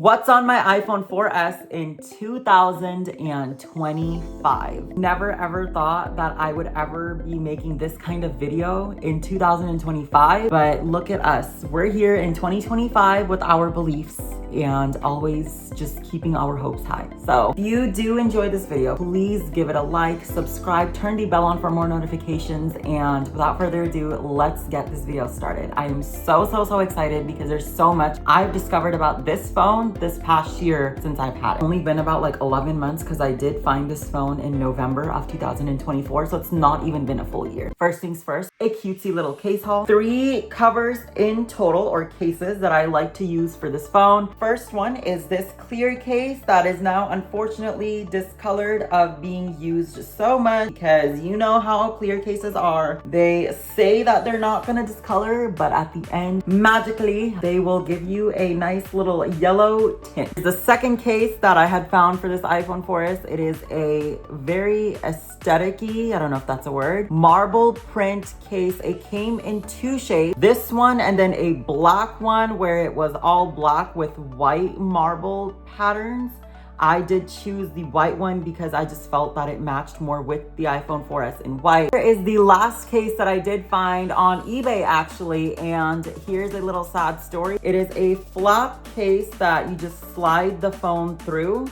What's on my iPhone 4S in 2025? Never ever thought that I would ever be making this kind of video in 2025, but look at us. We're here in 2025 with our beliefs and always just keeping our hopes high. So if you do enjoy this video, please give it a like, subscribe, turn the bell on for more notifications, and without further ado, let's get this video started. I am so excited because there's so much I've discovered about this phone this past year since I've had it. Only been about like 11 months because I did find this phone in November of 2024, so it's not even been a full year. First things first, a cutesy little case haul. 3 covers in total, or cases, that I like to use for this phone. First one is this clear case that is now unfortunately discolored of being used so much, because you know how clear cases are. They say that they're not gonna discolor, but at the end, magically, they will give you a nice little yellow tint. The second case that I had found for this iPhone 4S, it is a very aesthetic-y, I don't know if that's a word, marble print case. It came in 2 shades. This one and then a black one where it was all black with white marble patterns. I did choose the white one because I just felt that it matched more with the iPhone 4S in white. Here is the last case that I did find on eBay actually, and here's a little sad story. It is a flap case that you just slide the phone through,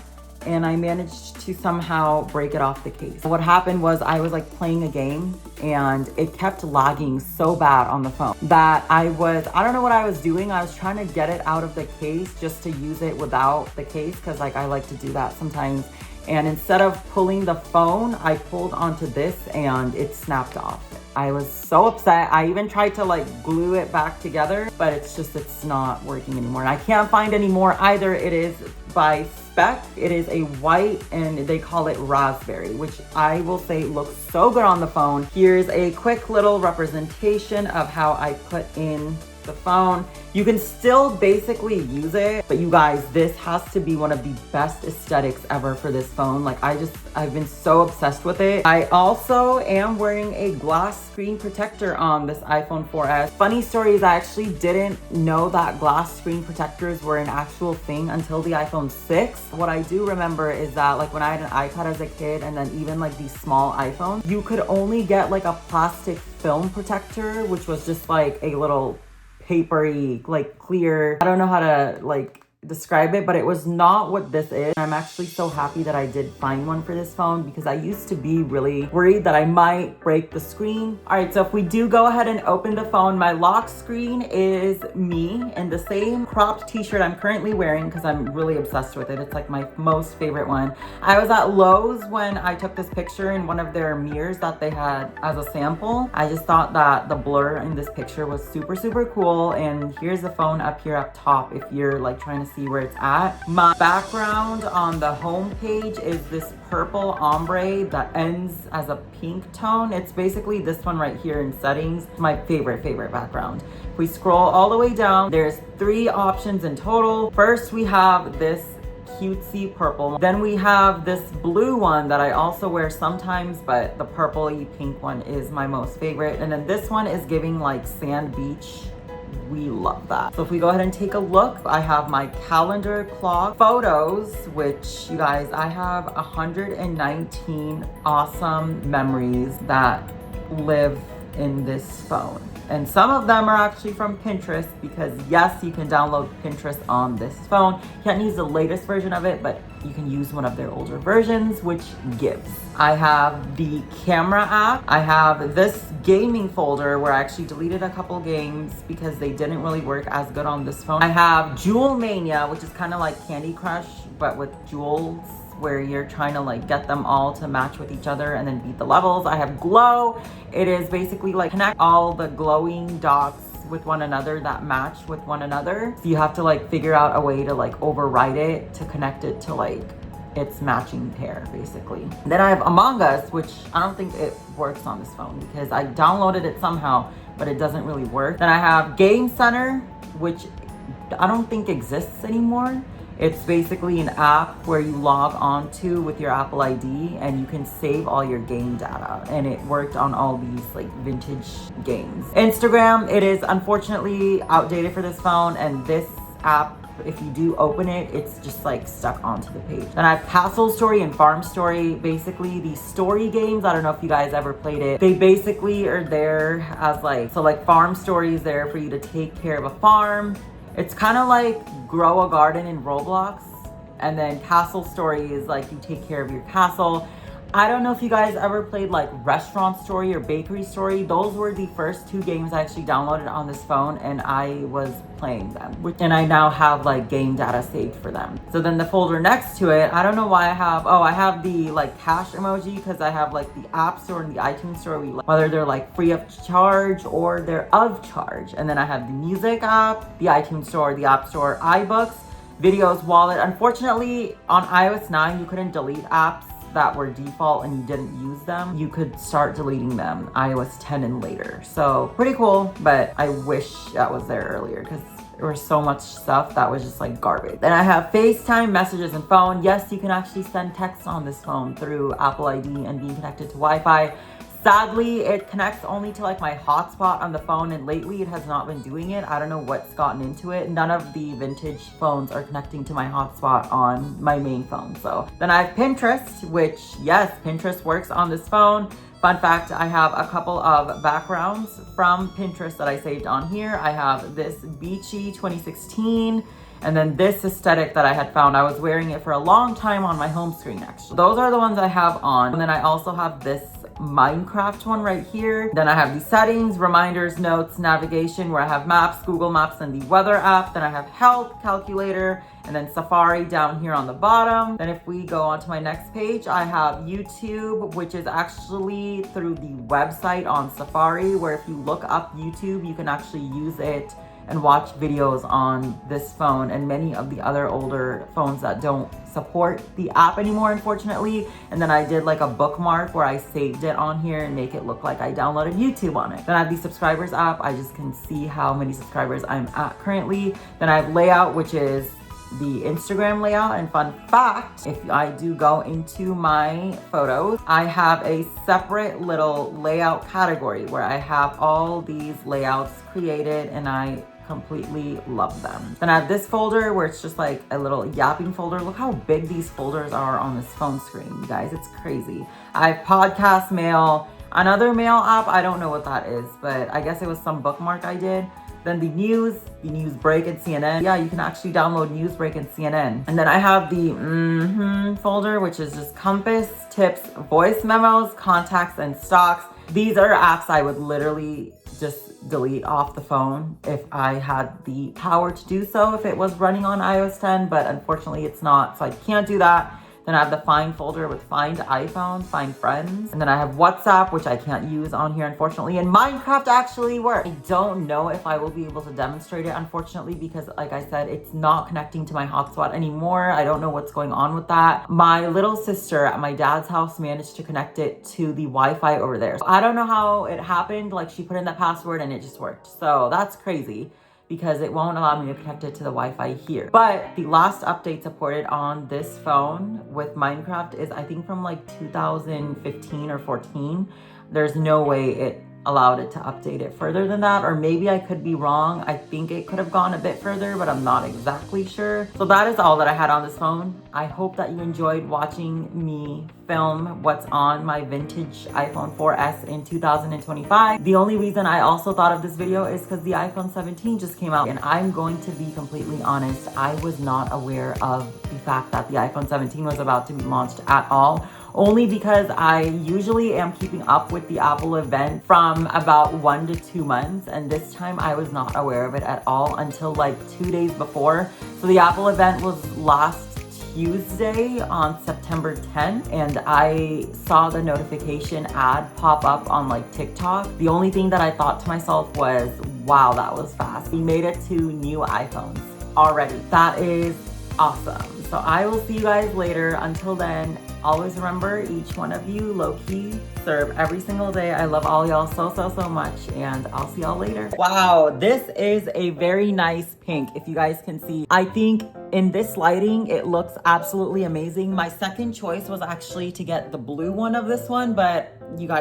and I managed to somehow break it off the case. What happened was I was like playing a game and it kept lagging so bad on the phone that I don't know what I was doing. I was trying to get it out of the case just to use it without the case, because like I like to do that sometimes. And instead of pulling the phone, I pulled onto this and it snapped off. I was so upset. I even tried to like glue it back together, but it's not working anymore. And I can't find any more either. It is by spec. It is a white and they call it raspberry, which I will say looks so good on the phone. Here's a quick little representation of how I put in the phone. You can still basically use it, but you guys, this has to be one of the best aesthetics ever for this phone. Like I've been so obsessed with it. I also am wearing a glass screen protector on this iPhone 4S. Funny story is I actually didn't know that glass screen protectors were an actual thing until the iPhone 6. What I do remember is that like when I had an iPad as a kid, and then even like these small iPhones, you could only get like a plastic film protector, which was just like a little papery, like clear, I don't know how to like describe it, but it was not what this is. I'm actually so happy that I did find one for this phone, because I used to be really worried that I might break the screen. All right, so if we do go ahead and open the phone, my lock screen is me in the same cropped t-shirt I'm currently wearing because I'm really obsessed with it. It's like my most favorite one. I was at Lowe's when I took this picture in one of their mirrors that they had as a sample. I just thought that the blur in this picture was super cool. And here's the phone up here up top if you're like trying to see where it's at. My background on the home page is this purple ombre that ends as a pink tone. It's basically this one right here in settings. My favorite background. If we scroll all the way down, there's 3 options in total. First, we have this cutesy purple. Then we have this blue one that I also wear sometimes, but the purpley pink one is my most favorite. And then this one is giving like sand beach. We love that. So if we go ahead and take a look, I have my calendar clock, photos, which you guys, I have 119 awesome memories that live in this phone. And some of them are actually from Pinterest, because yes, you can download Pinterest on this phone. You can't use the latest version of it, but you can use one of their older versions, which gives. I have the camera app. I have this gaming folder where I actually deleted a couple games because they didn't really work as good on this phone. I have Jewel Mania, which is kind of like Candy Crush, but with jewels, where you're trying to like get them all to match with each other and then beat the levels. I have Glow. It is basically like connect all the glowing dots with one another that match with one another. So you have to like figure out a way to like override it to connect it to like its matching pair basically. Then I have Among Us, which I don't think it works on this phone because I downloaded it somehow, but it doesn't really work. Then I have Game Center, which I don't think exists anymore. It's basically an app where you log on to with your Apple ID and you can save all your game data. And it worked on all these like vintage games. Instagram, it is unfortunately outdated for this phone, and this app if you do open it, it's just like stuck onto the page. Then I have Castle Story and Farm Story. Basically these story games, I don't know if you guys ever played it. They basically are there as like, so like Farm Story is there for you to take care of a farm. It's kind of like grow a garden in Roblox. And then Castle Story is like you take care of your castle. I don't know if you guys ever played like Restaurant Story or Bakery Story. Those were the first 2 games I actually downloaded on this phone and I was playing them. And I now have like game data saved for them. So then the folder next to it, I don't know why I have the like cash emoji because I have like the App Store and the iTunes Store, whether they're like free of charge or they're of charge. And then I have the music app, the iTunes Store, the App Store, iBooks, videos, wallet. Unfortunately, on iOS 9, you couldn't delete apps that were default and you didn't use them. You could start deleting them iOS 10 and later. So pretty cool, but I wish that was there earlier because there was so much stuff that was just like garbage. Then I have FaceTime, messages, and phone. Yes, you can actually send text on this phone through Apple ID and being connected to Wi-Fi. Sadly, it connects only to like my hotspot on the phone, and lately it has not been doing it. I don't know what's gotten into it. None of the vintage phones are connecting to my hotspot on my main phone. So then I have Pinterest, which yes, Pinterest works on this phone. Fun fact, I have a couple of backgrounds from Pinterest that I saved on here. I have this beachy 2016. And then this aesthetic that I had found, I was wearing it for a long time on my home screen actually. Those are the ones I have on. And then I also have this Minecraft one right here. Then I have the settings, reminders, notes, navigation, where I have maps, Google Maps, and the weather app. Then I have health, calculator, and then Safari down here on the bottom. Then if we go on to my next page, I have YouTube, which is actually through the website on Safari, where if you look up YouTube, you can actually use it and watch videos on this phone and many of the other older phones that don't support the app anymore, unfortunately. And then I did like a bookmark where I saved it on here and make it look like I downloaded YouTube on it. Then I have the subscribers app. I just can see how many subscribers I'm at currently. Then I have layout, which is the Instagram layout. And fun fact, if I do go into my photos, I have a separate little layout category where I have all these layouts created and I completely love them. Then I have this folder where it's just like a little yapping folder. Look how big these folders are on this phone screen, you guys. It's crazy. I have podcast mail, another mail app. I don't know what that is, but I guess it was some bookmark I did. Then the news break, and CNN. Yeah, you can actually download news break and CNN. And then I have the folder, which is just compass, tips, voice memos, contacts, and stocks. These are apps I would literally just delete off the phone if I had the power to do so, if it was running on iOS 10, but unfortunately it's not, so I can't do that. Then I have the Find folder with Find iPhone, Find Friends. And then I have WhatsApp, which I can't use on here, unfortunately. And Minecraft actually works. I don't know if I will be able to demonstrate it, unfortunately, because like I said, it's not connecting to my hotspot anymore. I don't know what's going on with that. My little sister at my dad's house managed to connect it to the Wi-Fi over there. So I don't know how it happened. Like, she put in that password and it just worked. So that's crazy, because it won't allow me to connect it to the Wi-Fi here. But the last update supported on this phone with Minecraft is, I think, from like 2015 or 14. There's no way it allowed it to update it further than that, or maybe I could be wrong. I think it could have gone a bit further, but I'm not exactly sure. So that is all that I had on this phone. I hope that you enjoyed watching me film what's on my vintage iPhone 4S in 2025. The only reason I also thought of this video is because the iPhone 17 just came out, and I'm going to be completely honest, I was not aware of the fact that the iPhone 17 was about to be launched at all. Only because I usually am keeping up with the Apple event from about 1 to 2 months, and this time I was not aware of it at all until like 2 days before. So the Apple event was last Tuesday on September 10th, and I saw the notification ad pop up on like TikTok. The only thing that I thought to myself was, wow, that was fast. We made it to new iPhones already. That is awesome. So I will see you guys later. Until then, always remember, each one of you low-key serve every single day. I love all y'all so much, and I'll see y'all later. Wow, this is a very nice pink, if you guys can see. I think in this lighting, it looks absolutely amazing. My second choice was actually to get the blue one of this one, but you guys